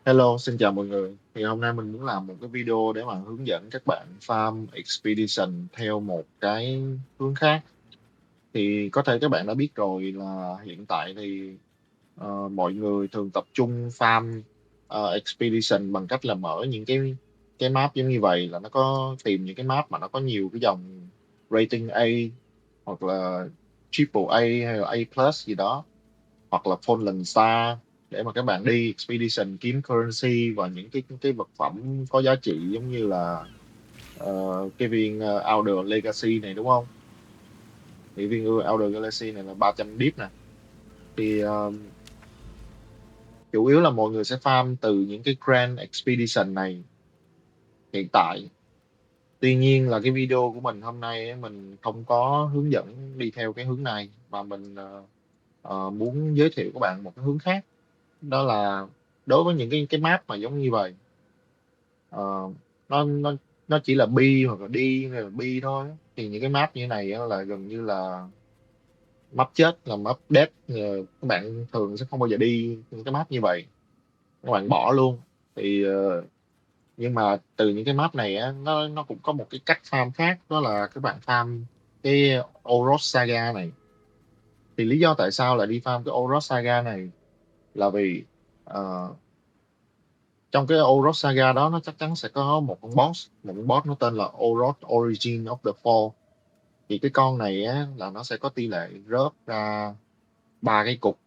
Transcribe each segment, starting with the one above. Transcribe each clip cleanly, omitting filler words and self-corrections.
Hello, xin chào mọi người. Thì hôm nay mình muốn làm một cái video để mà hướng dẫn các bạn farm expedition theo một cái hướng khác. Thì có thể các bạn đã biết rồi là hiện tại thì mọi người thường tập trung farm expedition bằng cách là mở những cái map giống như vậy, là nó có tìm những cái map mà nó có nhiều cái dòng rating A, hoặc là triple A hay là A plus gì đó, hoặc là Fallen Star, để mà các bạn đi expedition kiếm currency và những cái vật phẩm có giá trị, giống như là cái viên Outer Legacy này, đúng không? Thì viên Outer Legacy này là 300 deep nè. Thì chủ yếu là mọi người sẽ farm từ những cái Grand Expedition này hiện tại. Tuy nhiên là cái video của mình hôm nay ấy, mình không có hướng dẫn đi theo cái hướng này, mà mình muốn giới thiệu các bạn một cái hướng khác. Đó là đối với những cái map mà giống như vậy, Ờ, nó nó nó chỉ là B hoặc là D hay là B thôi, thì những cái map như thế này á là gần như là map chết, là map dead. Các bạn thường sẽ không bao giờ đi những cái map như vậy, các bạn bỏ luôn. Thì nhưng mà từ những cái map này á, nó cũng có một cái cách farm khác, đó là các bạn farm cái Olroth Saga này. Thì lý do tại sao lại đi farm cái Olroth Saga này là vì ờ, trong cái Olroth Saga đó nó chắc chắn sẽ có một con boss nó tên là Olroth Origin of the Fall. Thì cái con này á là nó sẽ có tỷ lệ rớt ra ba cái cục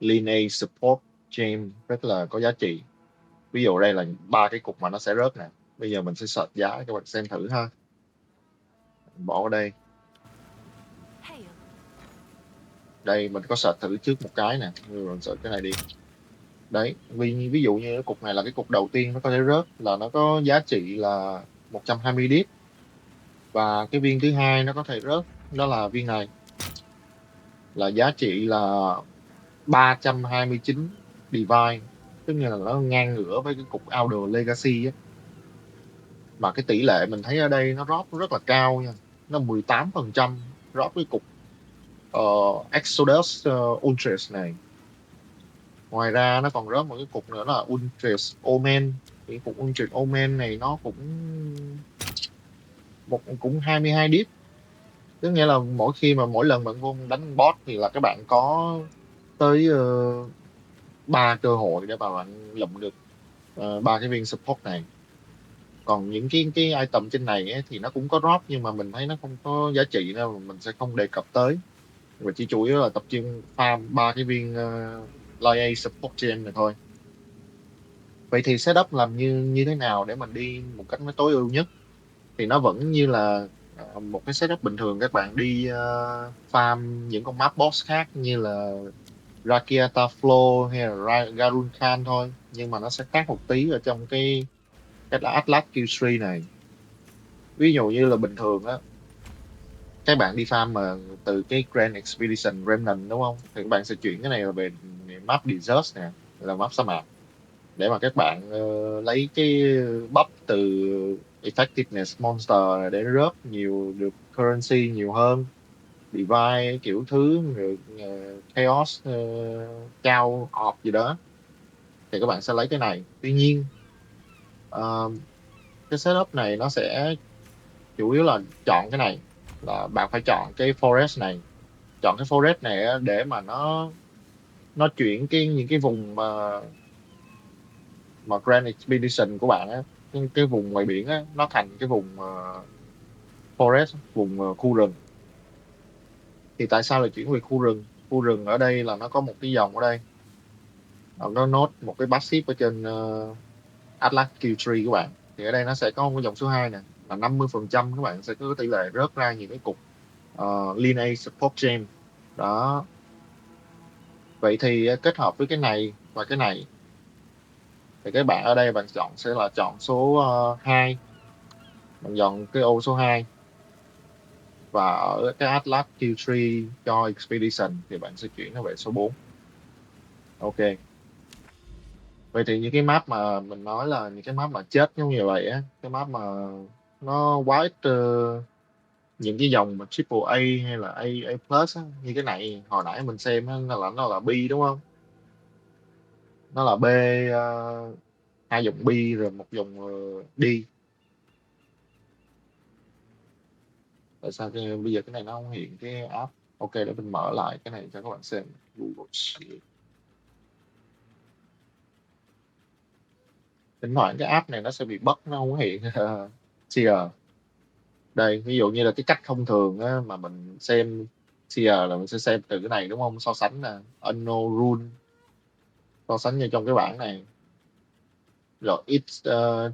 Lineage Support Gem rất là có giá trị. Ví dụ đây là ba cái cục mà nó sẽ rớt nè. Bây giờ mình sẽ search giá các bạn xem thử ha. Bỏ vào đây. Đây mình có search thử trước một cái nè, rồi mình search cái này đi. Đấy, ví dụ như cái cục này là cái cục đầu tiên nó có thể rớt, là nó có giá trị là 120 đít. Và cái viên thứ hai nó có thể rớt, đó là viên này, là giá trị là 329 divine, tức là nó ngang ngửa với cái cục Outer Legacy á. Mà cái tỷ lệ mình thấy ở đây nó drop rất là cao nha, nó 18% drop cái cục Exodus Ultras này. Ngoài ra nó còn rớt một cái cục nữa là Ultras Omen. Cái cục Ultras Omen này nó cũng 22 deep, tức nghĩa là mỗi lần bạn vô đánh boss thì là các bạn có tới ba cơ hội để mà bạn lụm được ba cái viên support này. Còn những cái item trên này ấy, thì nó cũng có drop, nhưng mà mình thấy nó không có giá trị nên mình sẽ không đề cập tới, và chỉ chủ yếu là tập trung farm ba cái viên Lineage support gem này thôi. Vậy thì setup làm như như thế nào để mình đi một cách nó tối ưu nhất? Thì nó vẫn như là một cái setup bình thường, các bạn đi farm những con map boss khác như là Rakiata Flow hay là Garun Khan thôi, nhưng mà nó sẽ khác một tí ở trong cái Atlas Q3 này. Ví dụ như là bình thường á, các bạn đi farm mà từ cái Grand Expedition Remnant, đúng không, thì các bạn sẽ chuyển cái này là về map Desert nè, là map sa mạc, để mà các bạn lấy cái buff từ effectiveness monster này để rớt nhiều được currency nhiều hơn, divine kiểu thứ, rồi chaos cao ọp gì đó, thì các bạn sẽ lấy cái này. Tuy nhiên ờ, cái setup này nó sẽ chủ yếu là chọn cái này, là bạn phải chọn cái forest này. Chọn cái forest này á, để mà nó chuyển những cái vùng mà Grand Expedition của bạn á, cái vùng ngoài biển á, nó thành cái vùng forest, vùng khu rừng. Thì tại sao lại chuyển về khu rừng? Khu rừng ở đây là nó có một cái dòng ở đây. Nó nốt một cái passive ở trên Atlas Q3 của bạn. Thì ở đây nó sẽ có một cái dòng số 2 nè, là 50% các bạn sẽ có tỷ lệ rớt ra những cái cục Lineage Support Gem đó. Vậy thì kết hợp với cái này và cái này, thì các bạn ở đây bạn chọn sẽ là chọn số 2. Bạn chọn cái ô số 2, và ở cái Atlas Q3 cho Expedition thì bạn sẽ chuyển nó về số 4. Ok. Vậy thì những cái map mà mình nói là những cái map mà chết giống như vậy á, cái map mà nó quá ít những cái dòng mà triple A hay là A plus á, như cái này hồi nãy mình xem á, nó là B, đúng không? Nó là B 2 dòng B rồi 1 dòng D. Tại sao bây giờ cái này nó không hiện cái app? Ok, để mình mở lại cái này cho các bạn xem. Google Sheet. Thỉnh thoảng cái app này nó sẽ bị bug, nó không hiện tier. Đây, ví dụ như là cái cách thông thường á, mà mình xem tier là mình sẽ xem từ cái này đúng không? So sánh nè, unknown rule, so sánh như trong cái bảng này. Rồi it's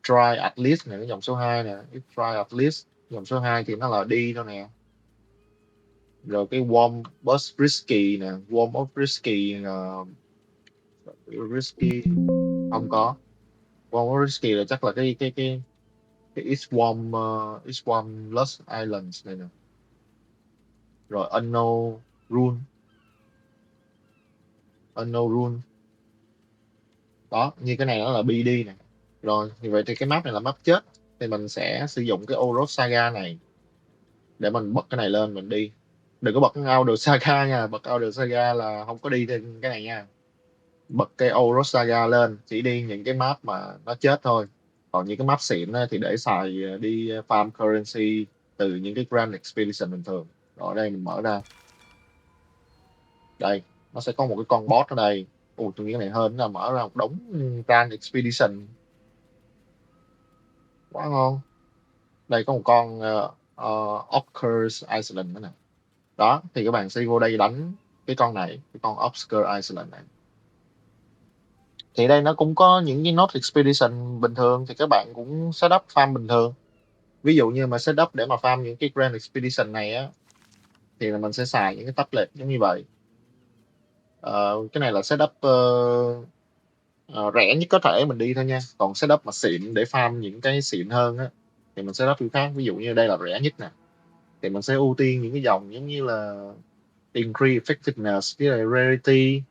try at least này, cái dòng số 2 nè, it's try at least. Dòng số 2 thì nó là đi thôi nè. Rồi cái warm but risky nè, warm but risky risky không có. Warm but risky là chắc là cái it's warm Lost Islands này nè. Rồi unknown rule đó, như cái này nó là BD nè. Rồi thì vậy thì cái map này là map chết, thì mình sẽ sử dụng cái Olroth Saga này để mình bật cái này lên mình đi. Đừng có bật cái Untold Saga nha, bật Untold Saga là không có đi trên cái này nha. Bật cái Olroth Saga lên chỉ đi những cái map mà nó chết thôi, còn những cái map xịn á, thì để xài đi farm currency từ những cái Grand Expedition bình thường. Rồi đây mình mở ra, đây nó sẽ có một cái con boss ở đây. Ồ, tôi nghĩ cái này hơn là mở ra một đống Grand Expedition, quá ngon. Đây có một con Oscars Iceland nữa nè. Đó thì các bạn sẽ vô đây đánh cái con này, cái con Oscar Iceland này. Thì đây nó cũng có những cái node expedition bình thường, thì các bạn cũng setup farm bình thường. Ví dụ như mà setup để mà farm những cái Grand Expedition này á, thì là mình sẽ xài những cái tablet giống như vậy. Cái này là setup rẻ nhất có thể mình đi thôi nha. Còn setup mà xịn để farm những cái xịn hơn á, thì mình setup kiểu khác. Ví dụ như đây là rẻ nhất nè, thì mình sẽ ưu tiên những cái dòng giống như là increase effectiveness với lại rarity.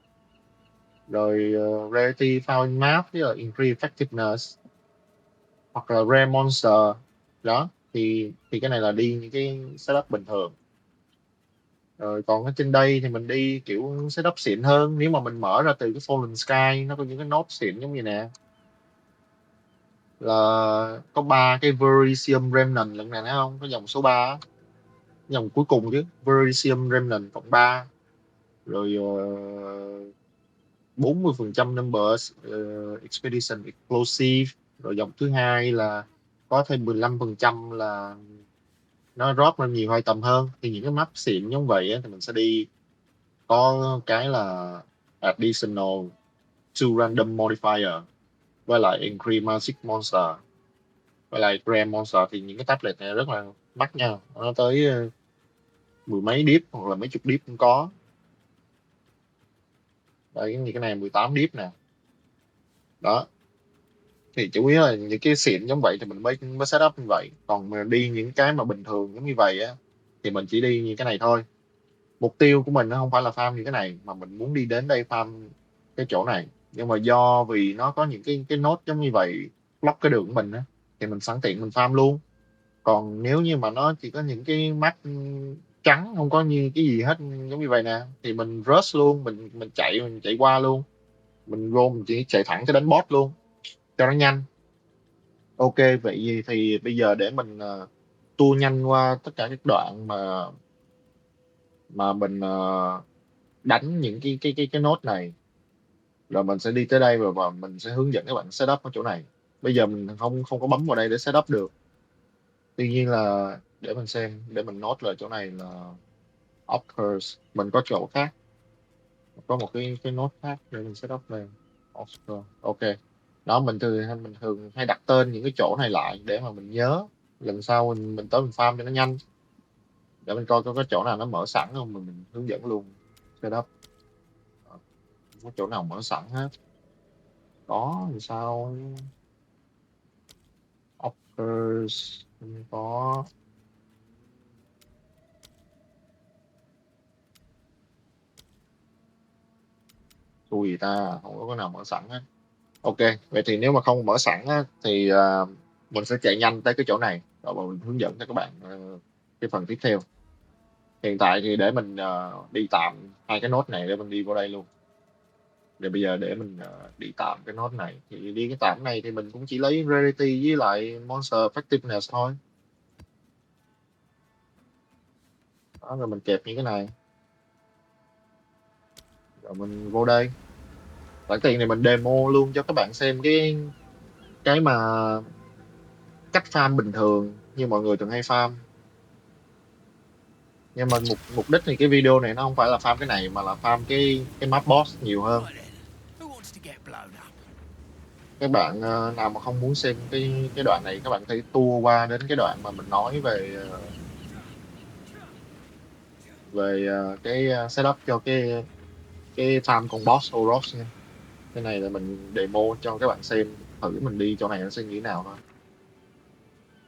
Rồi rarity found in map với lại increase effectiveness, hoặc là rare monster. Đó thì cái này là đi những cái setup bình thường. Rồi còn ở trên đây thì mình đi kiểu setup xịn hơn. Nếu mà mình mở ra từ cái Fallen Sky, nó có những cái node xịn giống như nè, là có 3 cái Verisium Remnant lần này, thấy không? Có dòng số 3, dòng cuối cùng chứ, Verisium Remnant cộng 3. Rồi 40% numbers expedition explosive. Rồi dòng thứ hai là có thêm 15% là nó drop lên nhiều item hơn. Thì những cái map xịn giống vậy á, thì mình sẽ đi có cái là additional to random modifier, với lại increase magic monster, với lại rare monster. Thì những cái tablet này rất là mắc nha, nó tới mười mấy deep hoặc là mấy chục deep cũng có. Đây như cái này 18 deep nè. Đó thì chủ yếu là những cái xịn giống vậy thì mình mới setup như vậy. Còn mà đi những cái mà bình thường giống như vậy á, thì mình chỉ đi như cái này thôi. Mục tiêu của mình nó không phải là farm như cái này, mà mình muốn đi đến đây farm cái chỗ này. Nhưng mà do vì nó có những cái nốt giống như vậy block cái đường của mình á, thì mình sẵn tiện mình farm luôn. Còn nếu như mà nó chỉ có những cái mắt trắng, không có như cái gì hết giống như vậy nè, thì mình rush luôn, mình chạy qua luôn. Mình vô mình chỉ chạy thẳng tới đánh boss luôn cho nó nhanh. Ok, vậy thì bây giờ để mình tua nhanh qua tất cả các đoạn mà mình đánh những cái nốt này, rồi mình sẽ đi tới đây và mình sẽ hướng dẫn các bạn setup ở chỗ này. Bây giờ mình không không có bấm vào đây để setup được. Tuy nhiên là để mình xem, để mình nốt là chỗ này là Oscars. Mình có chỗ khác, có một cái nốt khác để mình setup lên. Oscar, ok. Đó, mình thường hay đặt tên những cái chỗ này lại để mà mình nhớ lần sau mình tới mình farm cho nó nhanh. Để mình coi có cái chỗ nào nó mở sẵn không, mình hướng dẫn luôn setup. Không có chỗ nào mở sẵn hết. Có thì sao? Offers không có. Xui gì ta, không có cái nào mở sẵn hết. Ok, vậy thì nếu mà không mở sẵn á, thì mình sẽ chạy nhanh tới cái chỗ này rồi mình hướng dẫn cho các bạn cái phần tiếp theo. Hiện tại thì để mình đi tạm hai cái nốt này để mình đi vào đây luôn. Để bây giờ để mình đi tạm cái nốt này, thì đi cái tạm này thì mình cũng chỉ lấy rarity với lại monster effectiveness thôi. Đó, rồi mình kẹp những cái này rồi mình vô đây. Sẵn tiện này mình demo luôn cho các bạn xem cái mà cách farm bình thường như mọi người thường hay farm. Nhưng mà mục mục đích thì cái video này nó không phải là farm cái này, mà là farm cái map boss nhiều hơn. Right then, who wants to get blown up? Các bạn nào mà không muốn xem cái đoạn này, các bạn có thể tua qua đến cái đoạn mà mình nói về cái setup cho cái farm con boss Olroth nha. Cái này là mình demo cho các bạn xem thử mình đi chỗ này nó sẽ như thế nào thôi.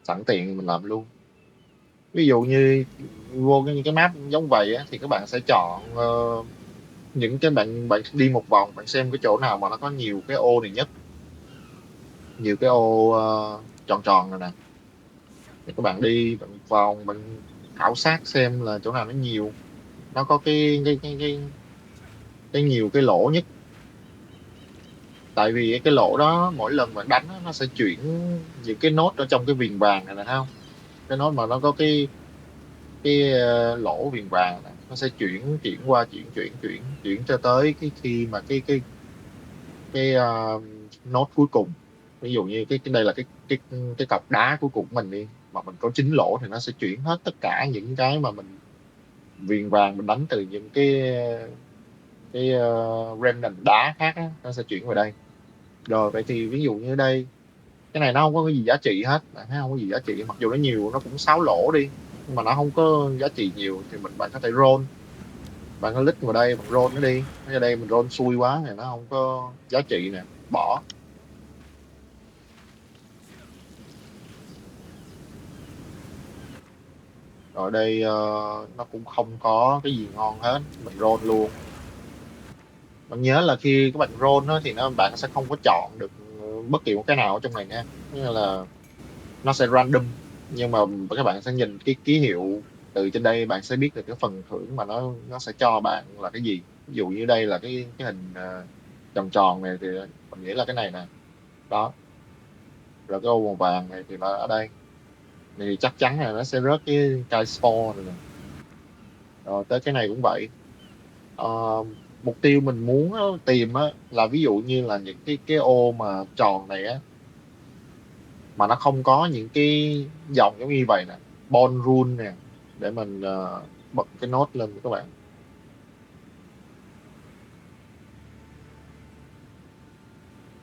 Sẵn tiện mình làm luôn. Ví dụ như vô những cái map giống vậy á, thì các bạn sẽ chọn những cái bạn bạn đi một vòng, bạn xem cái chỗ nào mà nó có nhiều cái ô này nhất, nhiều cái ô tròn tròn này nè, thì các bạn đi bạn một vòng, bạn khảo sát xem là chỗ nào nó nhiều, nó có cái nhiều cái lỗ nhất. Tại vì cái lỗ đó mỗi lần bạn đánh á, nó sẽ chuyển những cái nốt ở trong cái viền vàng này nè, thấy không? Cái nốt mà nó có cái lỗ viền vàng này, nó sẽ chuyển qua chuyển cho tới cái khi mà cái nốt cuối cùng. Ví dụ như cái đây là cái cọc đá cuối cùng của mình đi, mà mình có 9 lỗ thì nó sẽ chuyển hết tất cả những cái mà mình viền vàng mình đánh từ những cái random đá khác á, nó sẽ chuyển vào đây. Rồi vậy thì ví dụ như đây, cái này nó không có cái gì giá trị hết, bạn thấy không có gì giá trị, mặc dù nó nhiều, nó cũng 6 lỗ đi, nhưng mà nó không có giá trị nhiều, thì bạn có thể roll. Bạn có click vào đây, bạn roll nó đi. Ở đây mình roll xui quá thì nó không có giá trị nè, bỏ. Rồi đây nó cũng không có cái gì ngon hết, mình roll luôn. Bạn nhớ là khi các bạn roll á, thì bạn sẽ không có chọn được bất kỳ một cái nào ở trong này nha, nghĩa là nó sẽ random. Nhưng mà các bạn sẽ nhìn cái ký hiệu từ trên đây, bạn sẽ biết được cái phần thưởng mà nó sẽ cho bạn là cái gì. Ví dụ như đây là cái hình tròn tròn này, thì mình nghĩ là cái này nè. Đó, rồi cái ô màu vàng này thì là ở đây, thì chắc chắn là nó sẽ rớt cái spore này nè. Rồi tới cái này cũng vậy. Ờ, mục tiêu mình muốn á, tìm á, là ví dụ như là những cái ô mà tròn này á, mà nó không có những cái dòng giống như vậy nè, bone rule nè. Để mình bật cái nốt lên cho các bạn.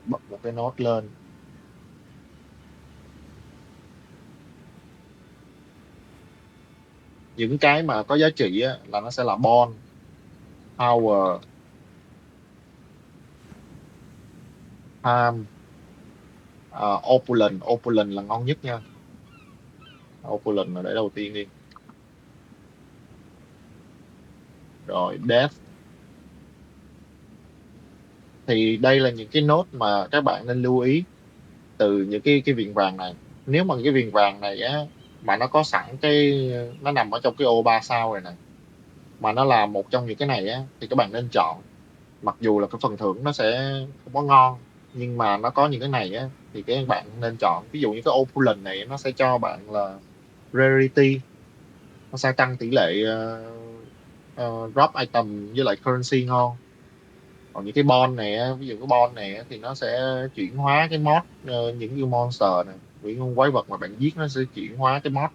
Bật một cái nốt lên. Những cái mà có giá trị á, là nó sẽ là bone, power, time, opulent. Opulent là ngon nhất nha. Opulent là để đầu tiên đi. Rồi death. Thì đây là những cái nốt mà các bạn nên lưu ý từ những cái viền vàng này. Nếu mà cái viền vàng này á, mà nó có sẵn nó nằm ở trong cái ô 3 sao này này, mà nó là một trong những cái này á, thì các bạn nên chọn. Mặc dù là cái phần thưởng nó sẽ không có ngon, nhưng mà nó có những cái này á, thì các bạn nên chọn. Ví dụ như cái opulent này nó sẽ cho bạn là rarity, nó sẽ tăng tỷ lệ drop item với lại currency ngon. Còn những cái bond này á, ví dụ cái bond này á, thì nó sẽ chuyển hóa cái mod những cái monster này, những con quái vật mà bạn giết nó sẽ chuyển hóa cái mod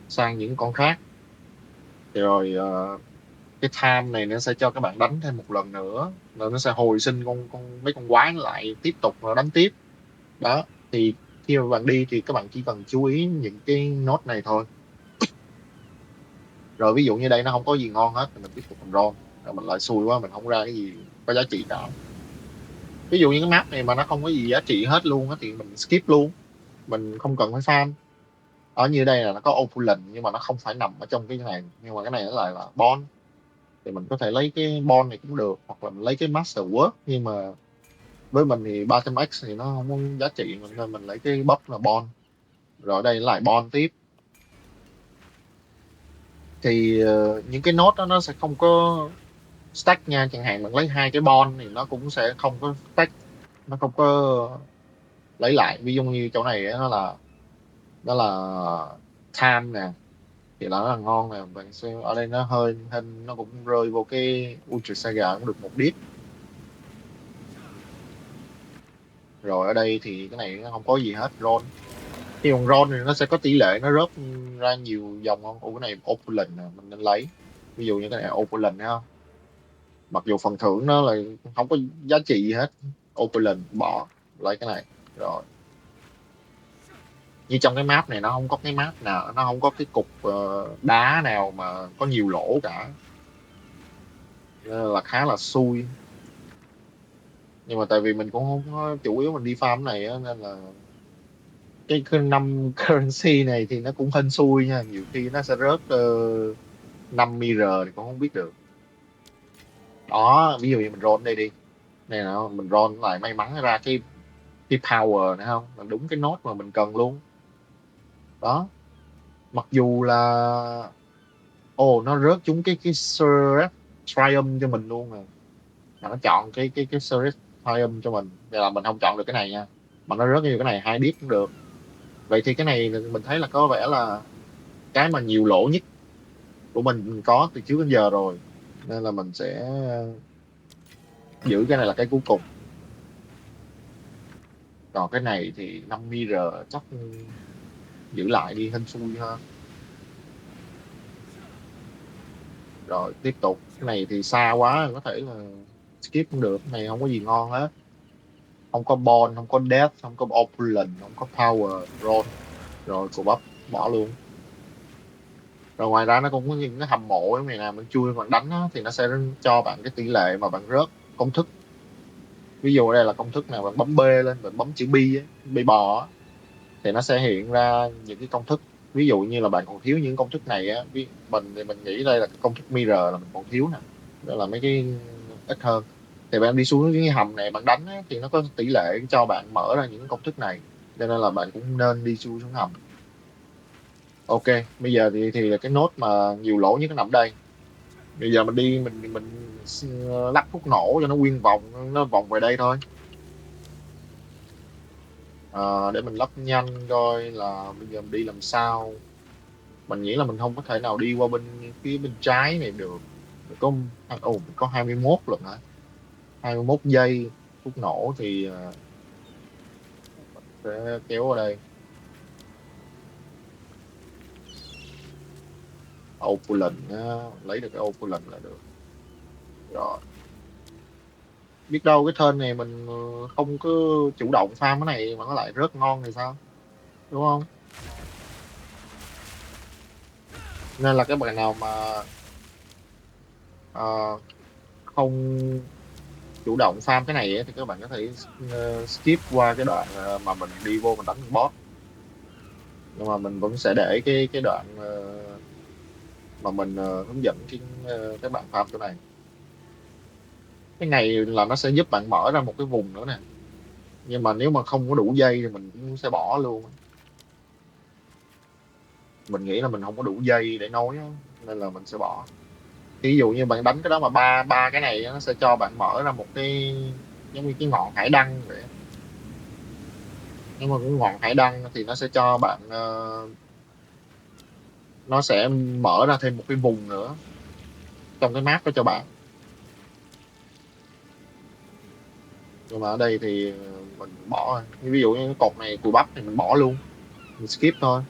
sang những con khác. Thì rồi cái time này nó sẽ cho các bạn đánh thêm một lần nữa, rồi nó sẽ hồi sinh mấy con quái nó lại tiếp tục rồi đánh tiếp. Đó, thì khi mà bạn đi thì các bạn chỉ cần chú ý những cái nốt này thôi. Rồi ví dụ như đây nó không có gì ngon hết thì mình tiếp tục mình roll. Rồi mình lại xui quá, mình không ra cái gì có giá trị cả. Ví dụ như cái map này mà nó không có gì giá trị hết luôn á, thì mình skip luôn, mình không cần phải farm. Ở như đây là nó có opulent, nhưng mà nó không phải nằm ở trong cái này, nhưng mà cái này nó lại là bond. Thì mình có thể lấy cái bond này cũng được, hoặc là mình lấy cái master word, nhưng mà với mình thì 300x thì nó không có giá trị, nên mình lấy cái bắp là bond. Rồi đây lại bond tiếp. Thì những cái nốt đó nó sẽ không có stack nha, chẳng hạn bạn lấy 2 cái bond thì nó cũng sẽ không có stack, nó không có lấy lại. Ví dụ như chỗ này á, nó là time nè, thì nó là ngon nè. Bạn sẽ ở đây nó hơi hình, nó cũng rơi vô cái Ultra Saga cũng được 1 đít. Rồi ở đây thì cái này nó không có gì hết, roll. Khi còn roll thì nó sẽ có tỷ lệ nó rớt ra nhiều dòng không. Ủa, cái này opulent nè, mình nên lấy. Ví dụ như cái này opulent thấy không, mặc dù phần thưởng nó là không có giá trị gì hết, opulent bỏ, lấy cái này. Rồi như trong cái map này nó không có cái map nào, nó không có cái cục đá nào mà có nhiều lỗ cả, nên là khá là xui. Nhưng mà tại vì mình cũng không có, chủ yếu mình đi farm này á, nên là cái năm currency này thì nó cũng hên xui nha, nhiều khi nó sẽ rớt 5 mirror thì cũng không biết được. Đó, ví dụ như mình roll đây đi, này nào mình roll lại may mắn ra cái power này không, là đúng cái nốt mà mình cần luôn. Đó, mặc dù là nó rớt trúng cái Surf Triumph cho mình luôn rồi, mà nó chọn cái Surf Triumph cho mình, vậy là mình không chọn được cái này nha, mà nó rớt như cái này 2 đít cũng được. Vậy thì cái này mình thấy là có vẻ là cái mà nhiều lỗ nhất của mình có từ trước đến giờ rồi, nên là mình sẽ giữ cái này là cái cuối cùng. Còn cái này thì 5 mirror chắc giữ lại đi, hên xui ha. Rồi tiếp tục, cái này thì xa quá, có thể là skip cũng được, cái này không có gì ngon hết. Không có bond, không có death, không có opulent, không có power, roll. Rồi cù bắp bỏ luôn. Rồi ngoài ra nó cũng có những cái hầm mộ này nè, mình chui bạn đánh á, thì nó sẽ cho bạn cái tỷ lệ mà bạn rớt công thức. Ví dụ đây là công thức nào, bạn bấm B lên, bạn bấm chữ B á, B bò á, thì nó sẽ hiện ra những cái công thức. Ví dụ như là bạn còn thiếu những công thức này á, mình thì mình nghĩ đây là cái công thức mirror là mình còn thiếu nè, đó là mấy cái ít hơn. Thì bạn đi xuống cái hầm này bạn đánh á, thì nó có tỷ lệ cho bạn mở ra những công thức này, cho nên là bạn cũng nên đi xuống hầm. Ok, bây giờ thì là cái nốt mà nhiều lỗ nhất nó nằm đây. Bây giờ mình đi, mình lắp thuốc nổ cho nó nguyên vòng, nó vòng về đây thôi. Để mình lắp nhanh coi là bây giờ mình đi làm sao. Mình nghĩ là mình không có thể nào đi qua phía bên trái này được. Có 21 lần hả, 21 giây thuốc nổ thì sẽ kéo ở đây. Opulent á, lấy được cái opulent là được. Rồi biết đâu cái turn này mình không có chủ động farm cái này mà nó lại rất ngon thì sao, đúng không? Nên là cái bạn nào mà ờ, không chủ động farm cái này ấy, thì các bạn có thể skip qua cái đoạn mà mình đi vô mình đánh boss. Nhưng mà mình vẫn sẽ để cái đoạn mà mình hướng dẫn các bạn farm chỗ này. Cái này là nó sẽ giúp bạn mở ra một cái vùng nữa nè, nhưng mà nếu mà không có đủ dây thì mình cũng sẽ bỏ luôn. Mình nghĩ là mình không có đủ dây để nối á, nên là mình sẽ bỏ. Ví dụ như bạn đánh cái đó mà ba ba cái này á, nó sẽ cho bạn mở ra một cái giống như cái ngọn hải đăng vậy. Nhưng mà cái ngọn hải đăng thì nó sẽ cho bạn nó sẽ mở ra thêm một cái vùng nữa trong cái map đó cho bạn. Nhưng mà ở đây thì mình bỏ rồi. Ví dụ như cái cột này cùi bắp thì mình bỏ luôn, mình skip thôi.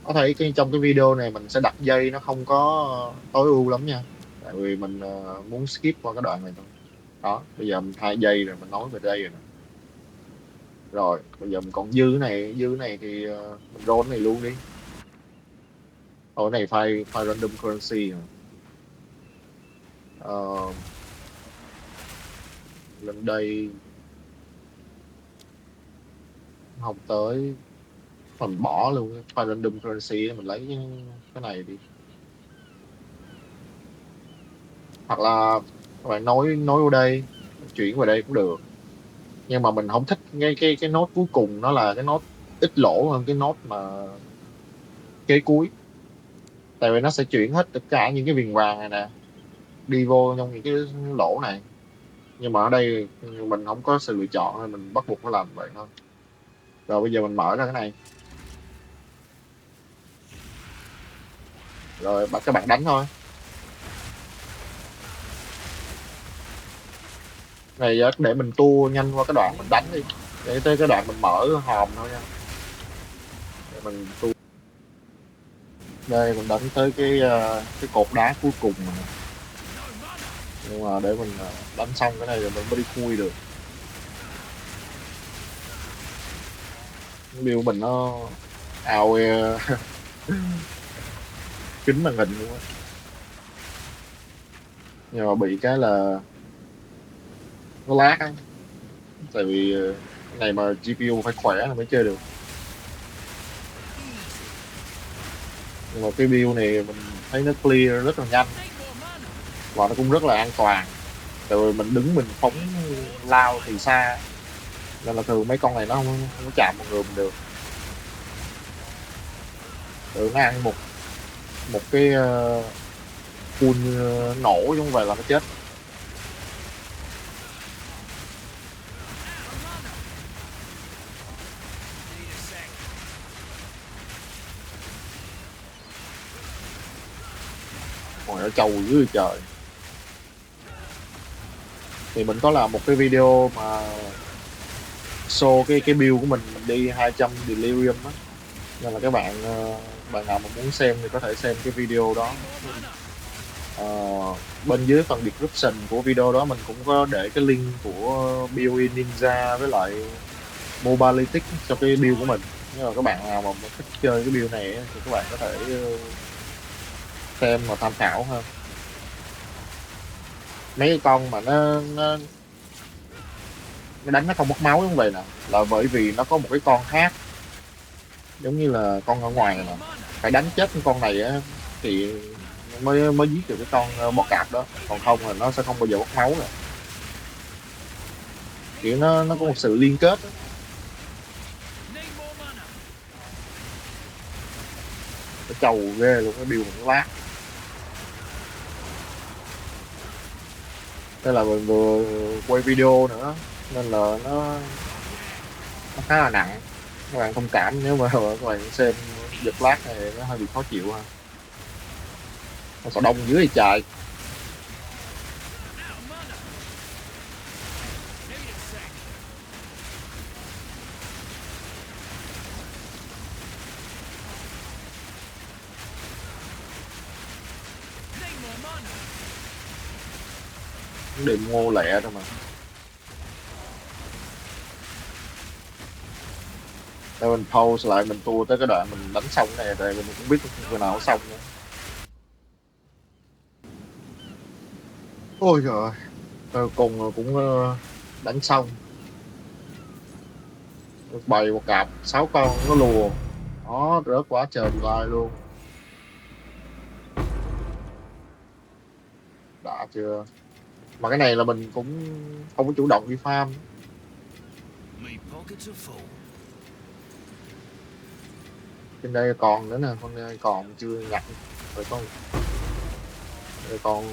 Có thể trong cái video này mình sẽ đặt dây nó không có tối ưu lắm nha, tại vì mình muốn skip qua cái đoạn này thôi. Đó, bây giờ mình 2 giây rồi, mình nói về đây rồi nè. Rồi bây giờ mình còn dư này thì mình roll này luôn đi. Cái này file random currency hả? Ờ, Lên đây không tới, mình bỏ luôn cái file random currency để mình lấy cái này đi. Hoặc là các bạn nối vào đây, chuyển vào đây cũng được. Nhưng mà mình không thích cái nốt cuối cùng, nó là cái nốt ít lỗ hơn cái nốt mà kế cuối. tại vì nó sẽ chuyển hết tất cả những cái viền vàng này nè đi vô trong những cái lỗ này, nhưng mà ở đây mình không có sự lựa chọn nên mình bắt buộc phải làm vậy thôi. Rồi bây giờ mình mở ra cái này, rồi các bạn đánh thôi. Này để mình tua nhanh qua cái đoạn mình đánh đi, để tới cái đoạn mình mở hòm thôi nha. Để mình tua. Đây mình đánh tới cái cột đá cuối cùng này. Nhưng mà để mình đánh xong cái này rồi mình mới đi khui được. Cái build mình nó ao kính màn hình luôn á, nhưng mà bị cái là nó lag á, tại vì cái này mà GPU phải khỏe là mới chơi được. Nhưng mà cái build này mình thấy nó clear rất là nhanh và nó cũng rất là an toàn, tại vì mình đứng mình phóng lao từ xa nên là thường mấy con này nó không có chạm một người mình được. Nó ăn một một cái full nổ giống vậy là nó chết. Còn ở trâu dưới trời. Thì mình có làm một cái video mà show cái build của mình đi 200 delirium á, nên là các bạn bạn nào mà muốn xem thì có thể xem cái video đó. Ờ, bên dưới phần description của video đó mình cũng có để cái link của build in ninja với lại mobility cho cái build của mình. Nếu mà các bạn nào mà thích chơi cái build này thì các bạn có thể xem và tham khảo hơn. Mấy cái con mà nó đánh nó không mất máu như vậy nè, là bởi vì nó có một cái con khác giống như là con ở ngoài này nè, phải đánh chết cái con này á thì mới mới giết được cái con bọ cạp đó, còn không là nó sẽ không bao giờ mất máu rồi. Kiểu nó có một sự liên kết đó. Nó trầu ghê luôn, cái build mình lát. Đây là mình vừa quay video nữa nên là nó khá là nặng, các bạn thông cảm nếu mà các bạn xem giật lag này nó hơi bị khó chịu ha. Nó sẽ đông dưới thì chạy. Đệm ngô lẹ thôi mà. Để mình pause lại, mình tua tới cái đoạn mình đánh xong này rồi mình cũng biết khi nào nó xong nữa. Ôi trời ơi, cùng cũng đánh xong. Bày một cặp 6 con nó lùa. Đó, rớt quá trời divide luôn. Đã chưa? Mà cái này là mình cũng không có chủ động đi farm. Me pockets are full. Trên đây còn nữa nè, con này còn chưa nhặt. Rồi còn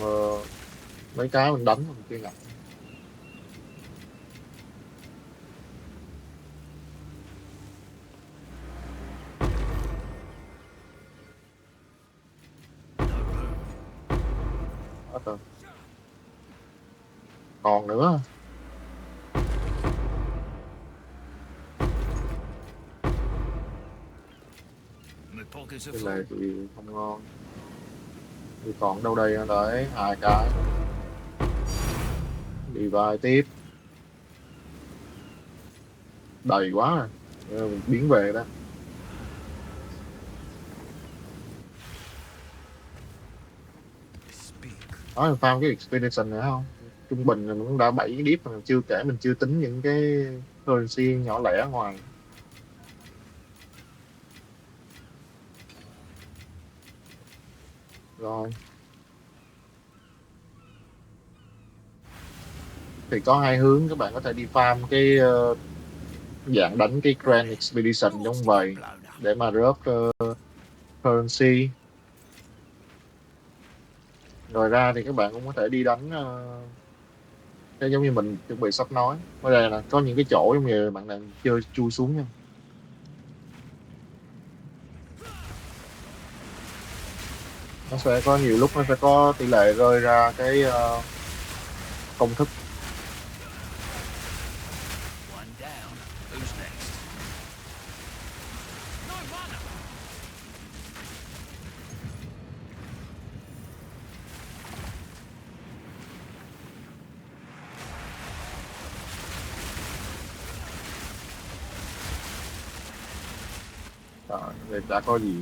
mấy cái mình đánh mình chưa nhặt. Đó rồi. Còn nữa. My pockets are Cái full. này thì không ngon. Thì còn đâu đây nữa đấy, hai cái. Đi vai tiếp. Đầy quá rồi. Rồi mình biến về đó. Speak. Nói mình farm cái expedition nữa không? Trung bình là mình cũng đã 7 deep mà chưa kể mình chưa tính những cái currency nhỏ lẻ ở ngoài. Rồi. Thì có hai hướng, các bạn có thể đi farm cái dạng đánh cái Grand Expedition Who giống wants to get vậy blown up? để mà drop currency, Rồi ra thì các bạn cũng có thể đi đánh cái giống như mình chuẩn bị sắp nói. Ở đây là có những cái chỗ giống như bạn đang chơi chui xuống nha. Nó sẽ có nhiều lúc nó sẽ có tỷ lệ rơi ra cái công thức. One down. Who's next? No mana. Đó, người đã có gì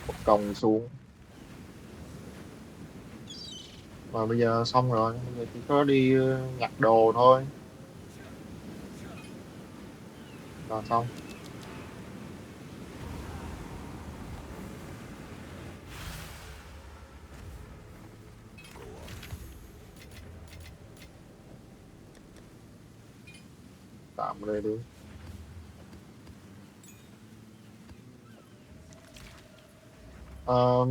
một công xuống. Mà bây giờ xong rồi, bây giờ chỉ có đi nhặt đồ thôi là xong. Tạm đây đi. Ờ,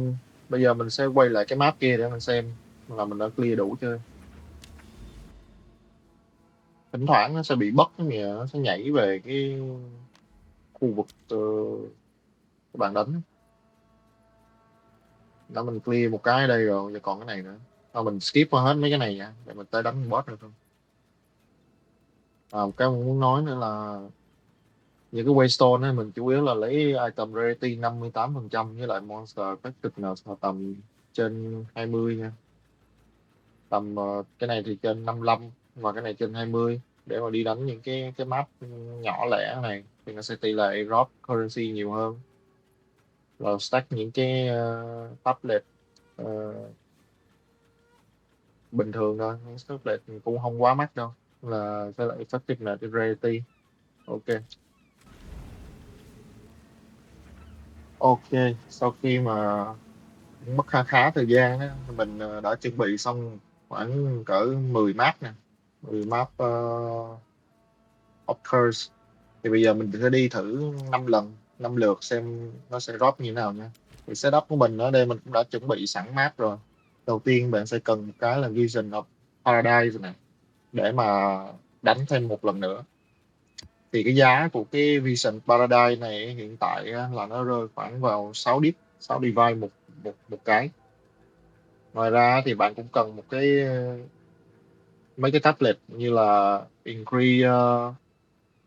bây giờ mình sẽ quay lại cái map kia để mình xem là mình đã clear đủ chưa. Thỉnh thoảng nó sẽ bị bất cái nghĩa, nó sẽ nhảy về cái khu vực các bạn đánh. Đã mình clear một cái ở đây rồi, giờ còn cái này nữa. Thôi mình skip qua hết mấy cái này nha, để mình tới đánh boss nữa thôi. Một cái mình muốn nói nữa là những cái waystone ấy, mình chủ yếu là lấy item rarity 58% với lại monster effectiveness là tầm trên 20 nha. Tầm cái này thì trên 55 và cái này trên 20 để mà đi đánh những cái map nhỏ lẻ này thì nó sẽ tỷ lệ drop currency nhiều hơn. Rồi stack những cái tablet ờ, bình thường thôi, những tablet cũng không quá mắc đâu, là cái lại effectiveness trên rarity. Ok. Ok, sau khi mà mất khá khá thời gian á, mình đã chuẩn bị xong khoảng cỡ 10 map nè, 10 map of Curse. Thì bây giờ mình sẽ đi thử 5 lần, 5 lượt xem nó sẽ drop như thế nào nha. Thì setup của mình ở đây mình cũng đã chuẩn bị sẵn map rồi. Đầu tiên bạn sẽ cần một cái là Vision of Paradise này để mà đánh thêm một lần nữa. Thì cái giá của cái Vision Paradise này hiện tại á, là nó rơi khoảng vào 6 dip, 6 divide một cái. Ngoài ra thì bạn cũng cần một cái mấy cái tablet như là Increase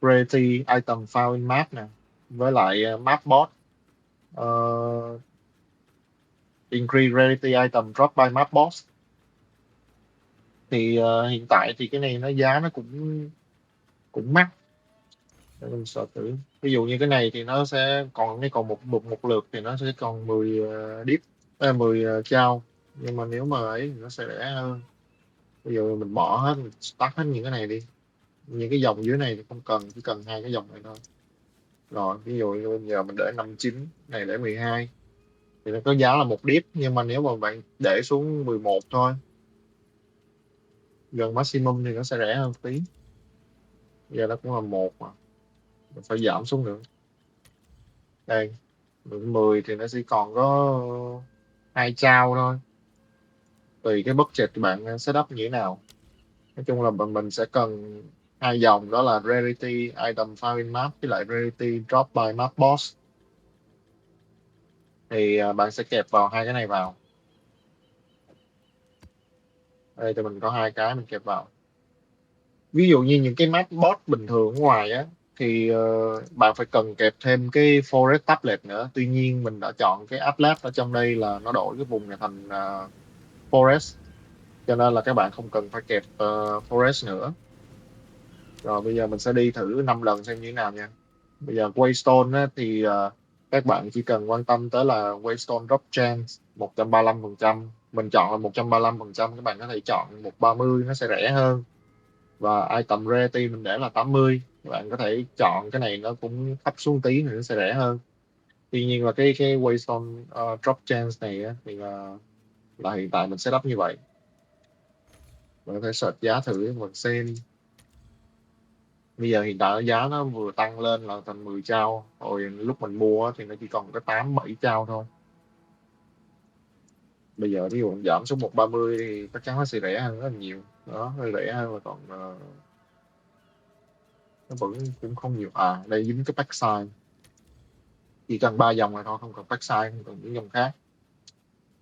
Rarity Item Found in Map nè, với lại Map Boss, uh, Increase Rarity Item Drop by Map Boss. Thì hiện tại thì cái này nó giá nó cũng cũng mắc. Để mình sợ thử. Ví dụ như cái này thì nó sẽ còn một lượt thì nó sẽ còn 10 dip, 10 trao. Nhưng mà nếu mà ấy thì nó sẽ rẻ hơn. Ví dụ mình bỏ hết, mình tắt hết những cái này đi, những cái dòng dưới này thì không cần, chỉ cần hai cái dòng này thôi. Rồi ví dụ như bây giờ mình để 59, này để 12 thì nó có giá là một dip, nhưng mà nếu mà bạn để xuống 11 thôi, gần maximum thì nó sẽ rẻ hơn tí. Giờ nó cũng là một mà mình phải giảm xuống nữa. Đây 10 thì nó chỉ còn có hai trao thôi, tùy cái budget của bạn setup như thế nào. Nói chung là mình sẽ cần hai dòng, đó là Rarity Item Found in Map với lại Rarity Drop by Map Boss. Thì bạn sẽ kẹp vào hai cái này vào. Đây thì mình có hai cái mình kẹp vào. Ví dụ như những cái map boss bình thường ở ngoài á thì bạn phải cần kẹp thêm cái Forest Tablet nữa. Tuy nhiên mình đã chọn cái Atlas ở trong đây là nó đổi cái vùng này thành Forest, cho nên là các bạn không cần phải kẹp Forest nữa. Rồi bây giờ mình sẽ đi thử 5 lần xem như thế nào nha. Bây giờ Waystone á, thì các bạn chỉ cần quan tâm tới là Waystone Drop Chance 135%. Mình chọn là 135%, các bạn có thể chọn 130 nó sẽ rẻ hơn. Và item rarity mình để là 80, các bạn có thể chọn cái này nó cũng thấp xuống tí nữa, nó sẽ rẻ hơn. Tuy nhiên là cái Waystone Drop Chance này á, thì là hiện tại mình setup như vậy. Mình có thể search giá thử mình xem. Bây giờ hiện tại giá nó vừa tăng lên là thành 10 trao, rồi lúc mình mua thì nó chỉ còn có 8 7 trao thôi. Bây giờ ví dụ giảm xuống 130 thì chắc chắn nó sẽ rẻ hơn rất là nhiều. Đó, hơi rẻ hơn, mà còn nó vẫn cũng không nhiều. À, đây dính cái pack size, chỉ cần 3 dòng này thôi, không cần pack size, không cần những dòng khác.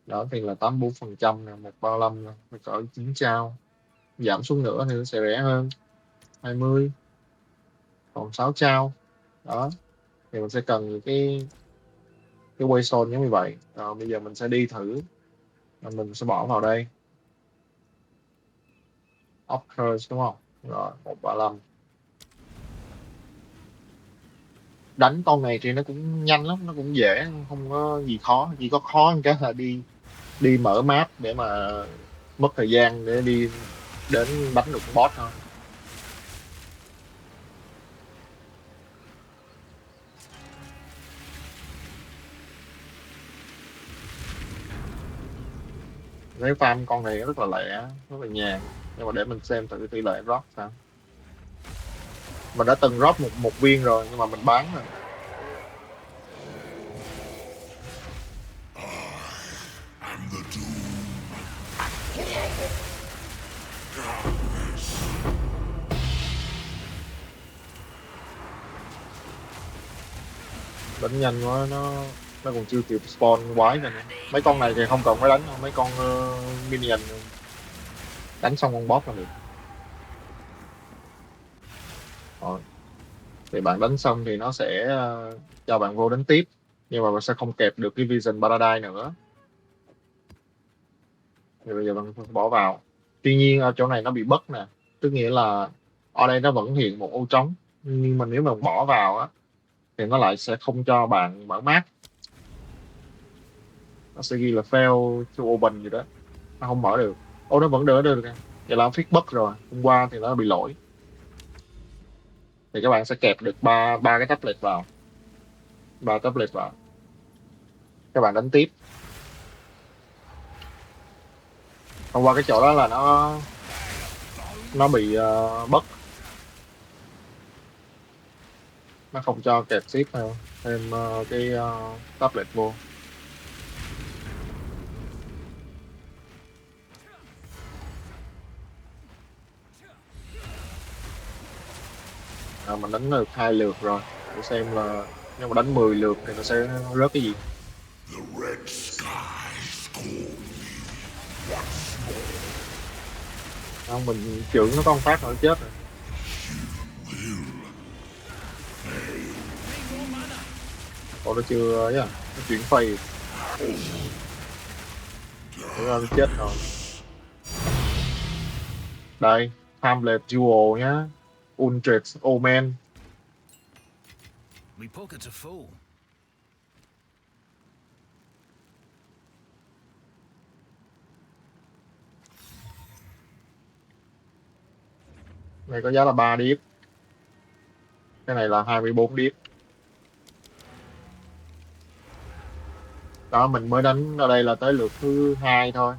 Đó thì là 84% nè, 135 nè, phải cỡ 9 trao. Giảm xuống nữa thì nó sẽ rẻ hơn, 20, còn 6 trao. Đó thì mình sẽ cần những cái Waystone giống như vậy. Rồi bây giờ mình sẽ đi thử. Rồi mình sẽ bỏ vào đây Occurs đúng không? Rồi 135. Đánh con này thì nó cũng nhanh lắm, nó cũng dễ, không có gì khó. Chỉ có khó một cái là đi đi mở map để mà mất thời gian để đi đến đánh được con boss thôi. Nếu farm con này rất là lẹ, rất là nhàn. Nhưng mà để mình xem thử tỷ lệ drop sao. Mình đã từng drop một viên rồi nhưng mà mình bán rồi. Đánh nhanh quá, nó còn chưa kịp spawn quái rồi nữa. Mấy con này thì không cần phải đánh đâu, mấy con minion đánh xong con boss là được. Rồi. Thì bạn đánh xong thì nó sẽ cho bạn vô đánh tiếp, nhưng mà bạn sẽ không kẹp được cái Vision Paradise nữa. Thì bây giờ bạn bỏ vào. Tuy nhiên ở chỗ này nó bị bug nè, tức nghĩa là ở đây nó vẫn hiện một ô trống, nhưng mà nếu mà bỏ vào á thì nó lại sẽ không cho bạn mở map. Nó sẽ ghi là fail to open gì đó, nó không mở được. Ô, nó vẫn đỡ được nè. Vậy là fix bug rồi, hôm qua thì nó bị lỗi. Thì các bạn sẽ kẹp được ba ba cái tablet vào, ba tablet vào, các bạn đánh tiếp. Hôm qua cái chỗ đó là nó bị bug, nó không cho kẹp ship thêm cái tablet vô. Mình đánh được 2 lượt rồi, để xem là nếu mà đánh 10 lượt thì nó sẽ rớt cái gì. Không, mình chưởng nó có một phát nữa chết rồi. Ủa, nó chưa ấy à, nó chuyển phase. Nó chết rồi. Đây, Hamlet Jewel nhá, Ultra Omen. My pockets are full. Này có giá là 3 điếp, cái này là 24 điếp. Đó, mình mới đánh ở đây là tới lượt thứ 2 thôi.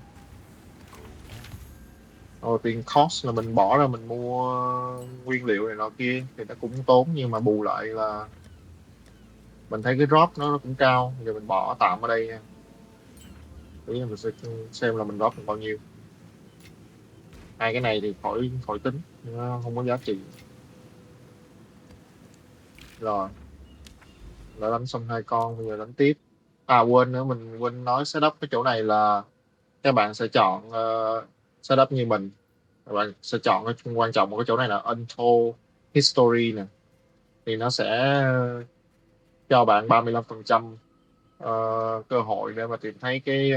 Rồi tiền cost là mình bỏ ra mình mua nguyên liệu này nọ kia thì nó cũng tốn, nhưng mà bù lại là mình thấy cái drop nó cũng cao. Giờ mình bỏ tạm ở đây nha, để mình sẽ xem là mình drop được bao nhiêu. Hai cái này thì khỏi khỏi tính, nó không có giá trị. Rồi, đã đánh xong 2 con, bây giờ đánh tiếp. À, quên nữa, mình quên nói setup cái chỗ này là các bạn sẽ chọn setup như mình. Các bạn sẽ chọn cái quan trọng một cái chỗ này là Untold History nè, thì nó sẽ cho bạn 35% cơ hội để mà tìm thấy cái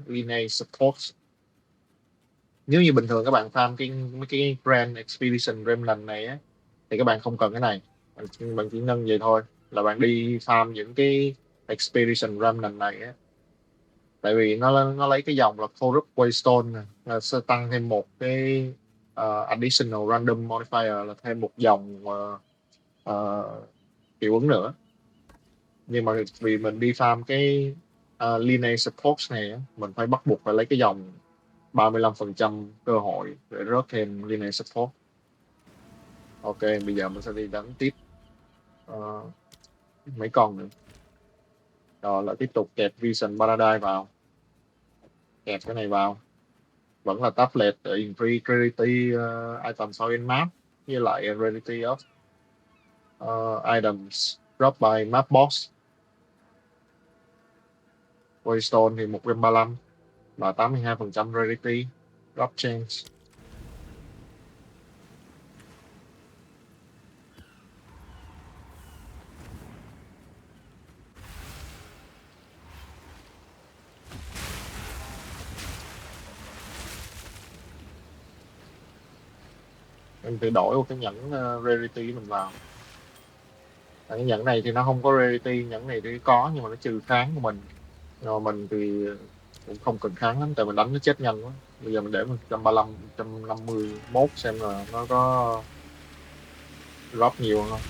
Lineage support. Nếu như bình thường các bạn farm mấy cái Grand Expedition Remnant này á, thì các bạn không cần cái này. Bạn chỉ nâng vậy thôi là bạn đi farm những cái Expedition Remnant này á. Tại vì nó lấy cái dòng là Corrupt Waystone nè, là sẽ tăng thêm một cái additional random modifier, là thêm một dòng hiệu ứng nữa. Nhưng mà vì mình đi farm cái lineage support này á, mình phải bắt buộc phải lấy cái dòng 35% cơ hội để rớt thêm lineage support. Ok, bây giờ mình sẽ đi đánh tiếp ờ, mấy con nữa. Rồi lại tiếp tục kẹp Vision Paradise vào. kẹp cái này vào. Vẫn là tablet increase rarity item so in map, với lại rarity of items drop by map box. Waystone thì 135 và 82% rarity drop change. Mình tự đổi một cái nhẫn rarity của mình vào. Cái nhẫn này thì nó không có rarity, nhẫn này thì có nhưng mà nó trừ kháng của mình. Nhưng mà mình thì cũng không cần kháng lắm, tại mình đánh nó chết nhanh quá. Bây giờ mình để 135, 151 xem là nó có drop nhiều không.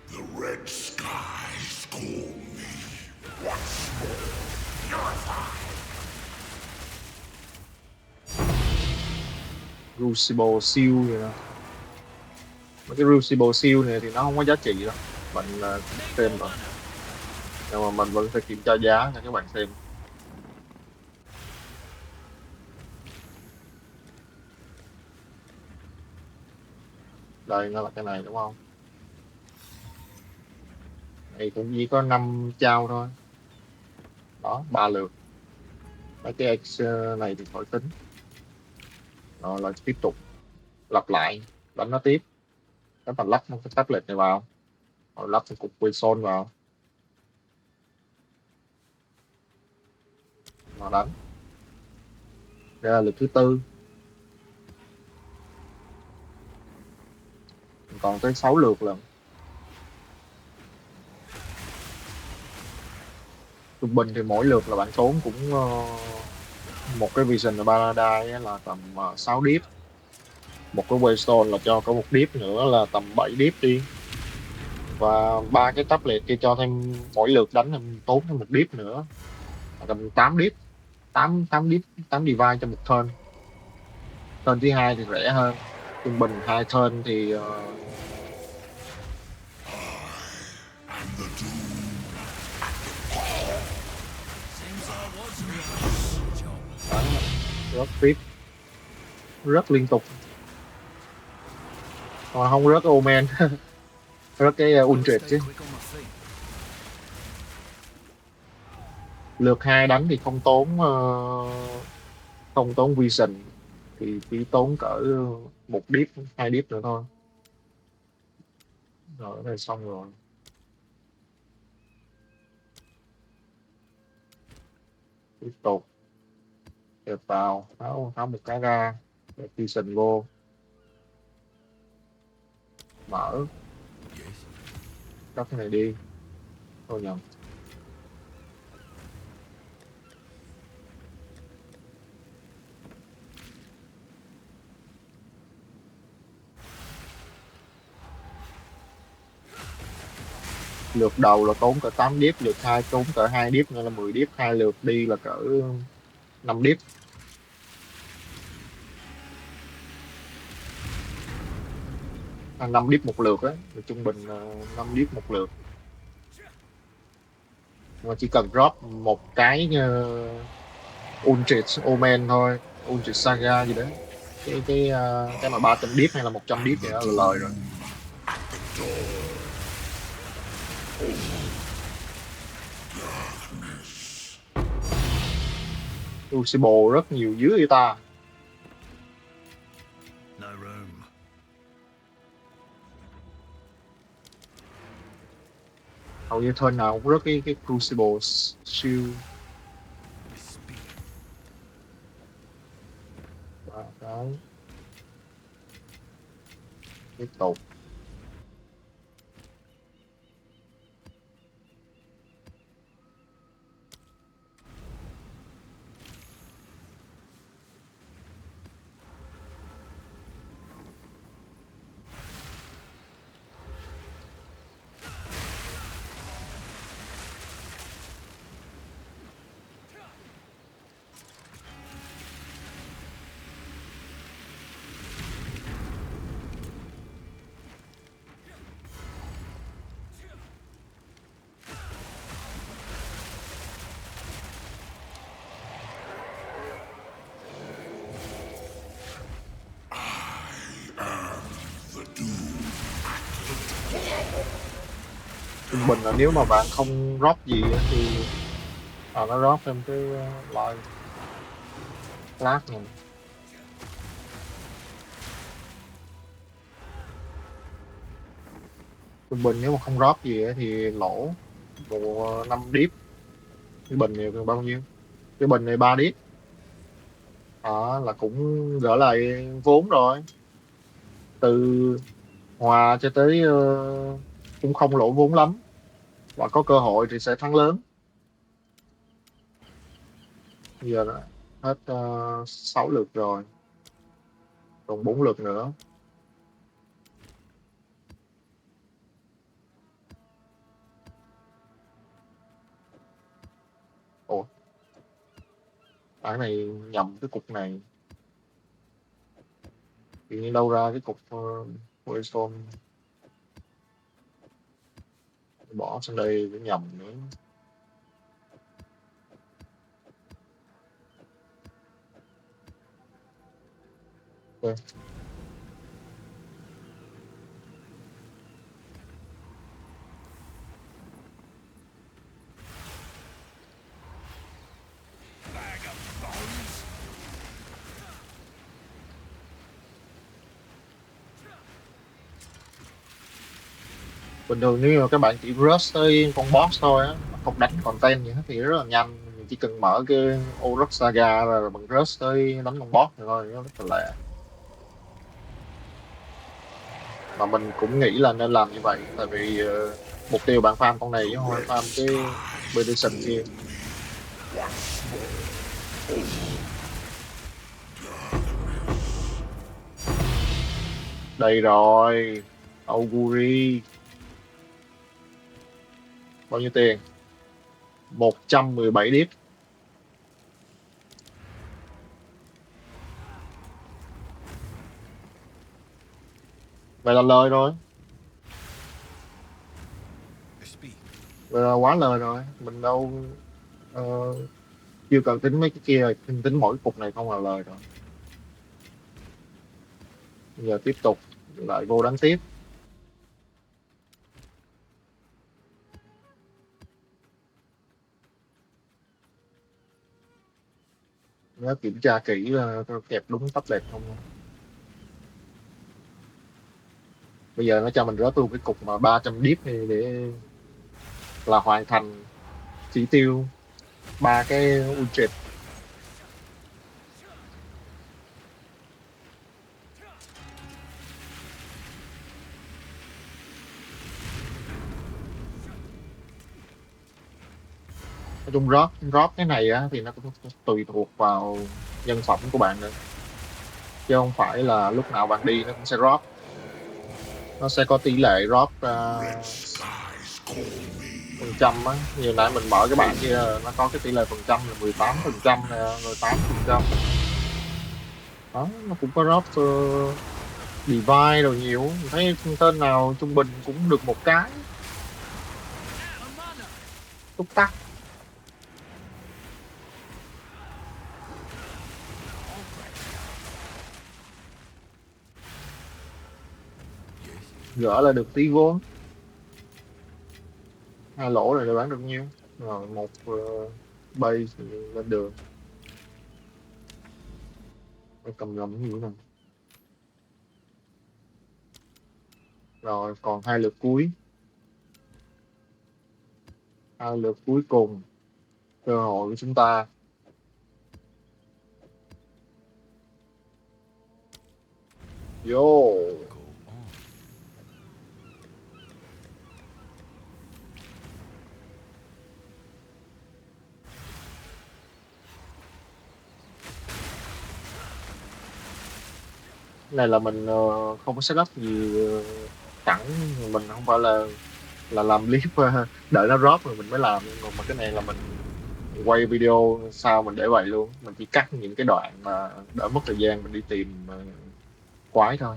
The red skies call me once more purified. Crucible Seal vậy nè. Mấy cái Crucible Seal này thì nó không có giá trị đâu, mình xem rồi, nhưng mà mình vẫn phải kiểm tra giá cho các bạn xem. Đây nó là cái này đúng không? Này cũng chỉ có 5 trao thôi. Đó, 3 lượt. Mấy cái X này thì khỏi tính. Rồi lại tiếp tục lặp lại, đánh nó tiếp. Các bạn lắp một cái tablet này vào, rồi lắp một cục Waystone vào, mà đánh. Đây là lượt thứ tư. Còn tới 6 lượt lần. Trung bình thì mỗi lượt là bạn tốn cũng một cái Vision Paradise là tầm 6 deep. Một cái Waystone là cho có một deep nữa là tầm 7 deep đi. Và 3 cái tablet kia cho thêm mỗi lượt đánh em tốn thêm một deep nữa. Là tầm 8 deep. 8 deep, 8 divide cho một turn. Turn thứ hai thì rẻ hơn. Trung bình 2 turn thì And the doom at the call. Seems I was right. Job. đó, rớt tiếp, rớt liên tục, mà không rớt Omen. Rớt cái Gotta Untold stay chứ. quick on my feet. Lượt 2 đánh thì không tốn Vision, thì chỉ tốn cỡ một deep, 2 deep nữa thôi. Rồi cái này xong rồi. Tiếp tục kẹp vào, tháo một cái ra, để Vision vô, mở, Yes. cất cái này đi. Thôi nhầm. Lượt đầu là tốn cỡ 8 deep, lượt 2 tốn cỡ 2 deep nữa là 10 deep, 2 lượt đi là cỡ 5 deep. 5 deep một lượt á, trung bình 5 deep một lượt. Mà chỉ cần drop một cái Untold Omen thôi, Untold Saga gì đấy, cái mà 300 deep hay là 100 deep thì đó là lời rồi. Crucible rất nhiều dưới người ta. No room. Hầu như turn nào cũng rất cái Crucible siêu. Speak. Và cái tiếp tục trung bình là nếu mà bạn không drop gì á thì nó drop thêm cái loại flash này. Trung bình nếu mà không drop gì á thì lỗ bộ 5 deep. Cái bình này bao nhiêu? Cái bình này 3 deep. Đó là cũng gỡ lại vốn rồi. Từ hòa cho tới cũng không lỗ vốn lắm, và có cơ hội thì sẽ thắng lớn. Giờ đã hết 6 lượt rồi, còn 4 lượt nữa. Ủa, cái này nhầm cái cục này, tự nhiên đâu ra cái cục Horizon, bỏ sang đây cũng nhầm nữa. Ok. Bag of bones. Bình thường nếu mà các bạn chỉ rush tới con boss thôi á, không đánh content gì hết thì rất là nhanh. Mình chỉ cần mở cái Olroth Saga rồi bằng rush tới đánh con boss thôi, nó rất là lẹ. Mà mình cũng nghĩ là nên làm như vậy, tại vì mục tiêu bạn farm con này chứ không phải farm cái Predation kia. Đây rồi, Auguri. Bao nhiêu tiền? 117 deep. Vậy là lời rồi. Speak. Vậy là quá lời rồi. Mình đâu ờ, chưa cần tính mấy cái kia, tính mỗi cục này không là lời rồi. Bây giờ tiếp tục lại vô đánh tiếp. Nhớ kiểm tra kỹ là có kẹp đúng tắp đẹp không. Bây giờ nó cho mình rớt luôn cái cục mà 300 deep này để là hoàn thành chỉ tiêu 3 cái ultra. Nói chung drop cái này á thì nó cũng tùy thuộc vào nhân phẩm của bạn nữa, chứ không phải là lúc nào bạn đi nó cũng sẽ drop. Nó sẽ có tỷ lệ drop Skies call me. phần trăm á. Như nãy mình mở cái bảng kia nó có cái tỷ lệ phần trăm là 18% nè, rồi 8%. Đó, nó cũng có drop divide rồi nhiều. Mình thấy tên nào trung bình cũng được một cái túc tắc. Gỡ là được tí vốn. 2 lỗ rồi để bán được nhiêu, rồi một base thì lên đường. Phải cầm ngầm cái gì nè. Rồi còn 2 lượt cuối. 2 lượt cuối cùng, cơ hội của chúng ta. Vô. Go on. Cái này là mình không có setup gì sẵn. Mình không phải là làm clip đợi nó drop rồi mình mới làm. Còn mà cái này là mình quay video sao mình để vậy luôn, mình chỉ cắt những cái đoạn mà đỡ mất thời gian mình đi tìm quái thôi.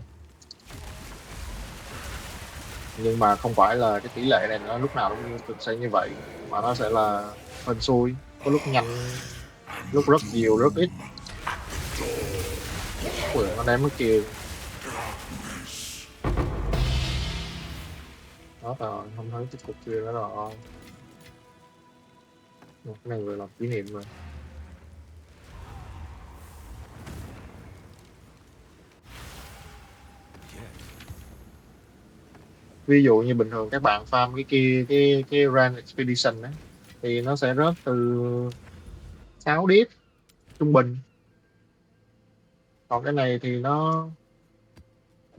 Nhưng mà không phải là cái tỷ lệ này nó lúc nào cũng sẽ như vậy, mà nó sẽ là hên xui, có lúc nhanh, lúc rất nhiều rất ít. Ui, nó ném cái kia. Đó rồi, không thấy cái cục kia nữa rồi. Một cái này vừa làm kỷ niệm rồi. Ví dụ như bình thường các bạn farm cái kia, cái Grand Expedition á, thì nó sẽ rớt từ 6 điếp trung bình. Còn cái này thì nó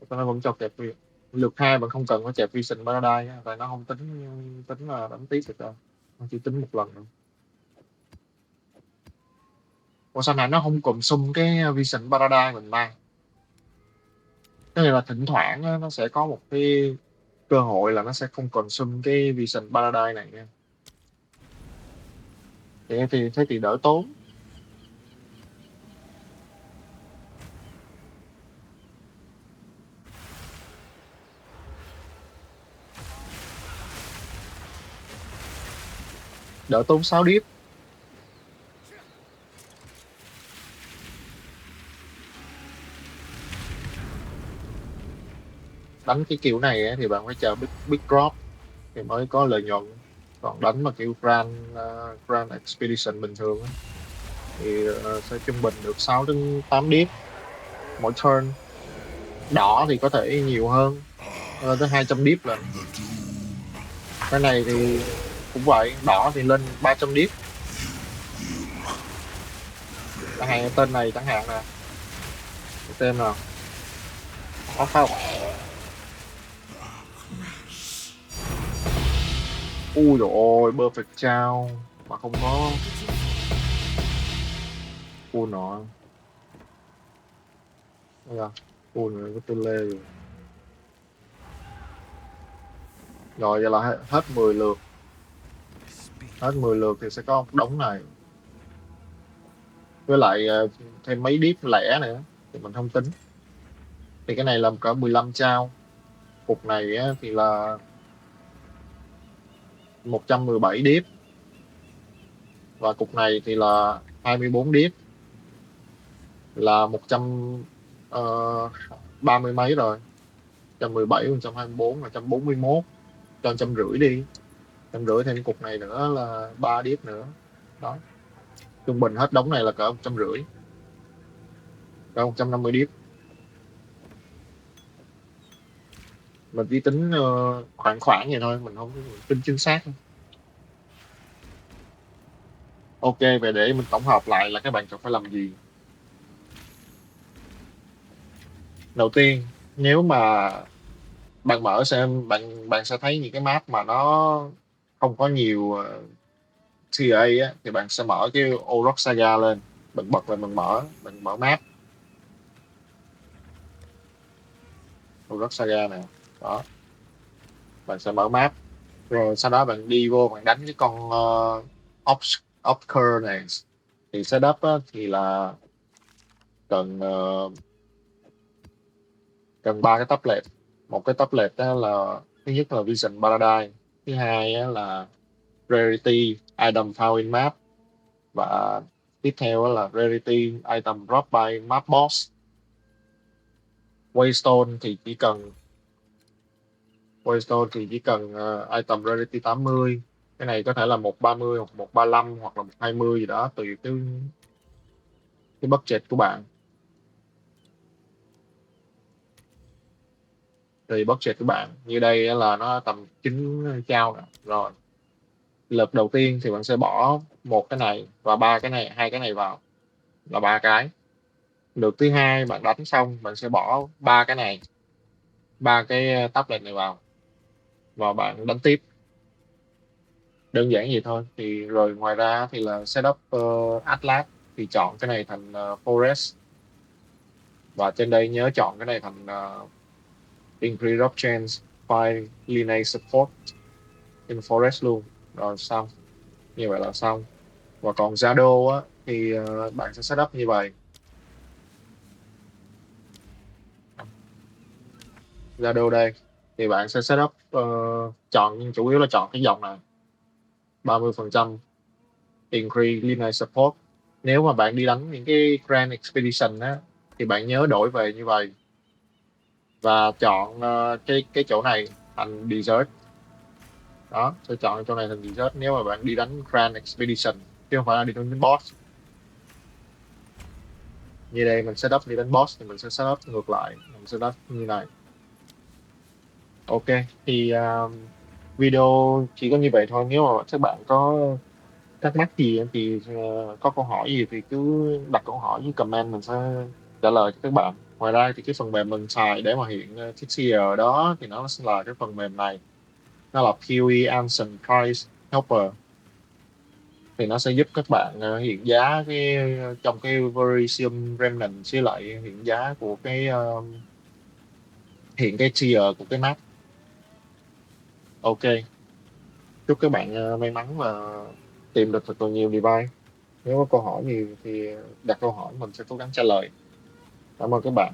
vẫn cho kẹp việc. Lượt 2 bạn không cần phải chẹp Vision Paradise á, tại nó không tính tính là đánh tiếp được đâu. Nó chỉ tính một lần thôi. Ủa sao này nó không cùng xung cái Vision Paradise mình mang? Cái này là thỉnh thoảng á, nó sẽ có một cái cơ hội là nó sẽ không còn xung cái Vision Paradise này nha. Thì thế thì đỡ tốn. Đỡ tốn 6 điếp. Đánh cái kiểu này á, thì bạn phải chờ big drop thì mới có lợi nhuận. Còn đánh mà kiểu Grand Expedition bình thường á, thì sẽ trung bình được 6 đến 8 điếp mỗi turn. Đỏ thì có thể nhiều hơn, tới 200 điếp lần. Cái này thì cũng vậy, đỏ thì lên 300 điếp. Chẳng hạn tên này chẳng hạn nè, tên nào có không? Ui dồi ôi, perfect trao mà không có full nọ. Đây là full rồi, cái tên lê rồi. Rồi vậy là hết 10 lượt. Hết 10 lượt thì sẽ có một đống này. Với lại thêm mấy điếp lẻ nữa thì mình không tính. Thì cái này là cả 15 trao. Cục này á, thì là 117 điếp. Và cục này thì là 24 điếp, là 130 mấy rồi. 117, 124, 141, cho 150 đi. 150 thêm cục này nữa là 3 điếp nữa. Đó. Trung bình hết đống này là cỡ 150, cỡ 150 điếp. Mình chỉ tính khoảng khoảng vậy thôi, mình không tính chính xác. Ok, vậy để mình tổng hợp lại là các bạn cần phải làm gì. Đầu tiên, nếu mà bạn mở xem, bạn bạn sẽ thấy những cái map mà nó không có nhiều CA á, thì bạn sẽ mở cái Olroth Saga lên, bạn bật lên, bạn mở map Olroth Saga nè. Đó, bạn sẽ mở map, rồi sau đó bạn đi vô, bạn đánh cái con Obscure này. Thì setup á, thì là cần cần ba cái tablet. Một cái tablet đó là, thứ nhất là Vision Paradise, thứ hai á là Rarity Item Found in Map, và tiếp theo là Rarity Item Drop by Map Boss. Waystone thì chỉ cần Waystone thì chỉ cần item Rarity 80. Cái này có thể là 130 hoặc 135 hoặc là 120 gì đó, tùy cái budget của bạn. Tùy budget của bạn, như đây á là nó tầm 9 trao nè. Rồi lượt đầu tiên thì bạn sẽ bỏ một cái này và ba cái này, hai cái này vào, là ba cái. Lượt thứ hai bạn đánh xong, bạn sẽ bỏ ba cái này, ba cái tablet này vào, và bạn đánh tiếp. Đơn giản vậy thôi. Thì rồi ngoài ra thì là setup Atlas, thì chọn cái này thành Forest, và trên đây nhớ chọn cái này thành Increase Drop Chance by Lineage Support in Forest luôn. Rồi xong, như vậy là xong. Và còn Shadow á, thì bạn sẽ setup như vậy. Shadow đây thì bạn sẽ setup chọn, chủ yếu là chọn cái dòng này, 30% increase lineage support. Nếu mà bạn đi đánh những cái Grand Expedition á, thì bạn nhớ đổi về như vậy, và chọn cái chỗ này thành Desert. Đó, sẽ chọn chỗ này thành research nếu mà bạn đi đánh Grand Expedition chứ không phải là đi đánh boss. Như đây mình setup đi đánh boss thì mình sẽ setup ngược lại, mình setup như này. Ok, thì video chỉ có như vậy thôi. Nếu mà các bạn có thắc mắc gì thì có câu hỏi gì thì cứ đặt câu hỏi với comment, mình sẽ trả lời cho các bạn. Ngoài ra thì cái phần mềm mình xài để mà hiện cái tier đó thì nó sẽ là cái phần mềm này, nó là PoE Ancient Price Helper. Thì nó sẽ giúp các bạn hiện giá cái trong cái Verisium Remnant, với lại hiện giá của cái hiện cái tier của cái map. Ok, chúc các bạn may mắn và tìm được thật là nhiều device. Nếu có câu hỏi gì thì đặt câu hỏi, mình sẽ cố gắng trả lời. Cảm ơn các bạn.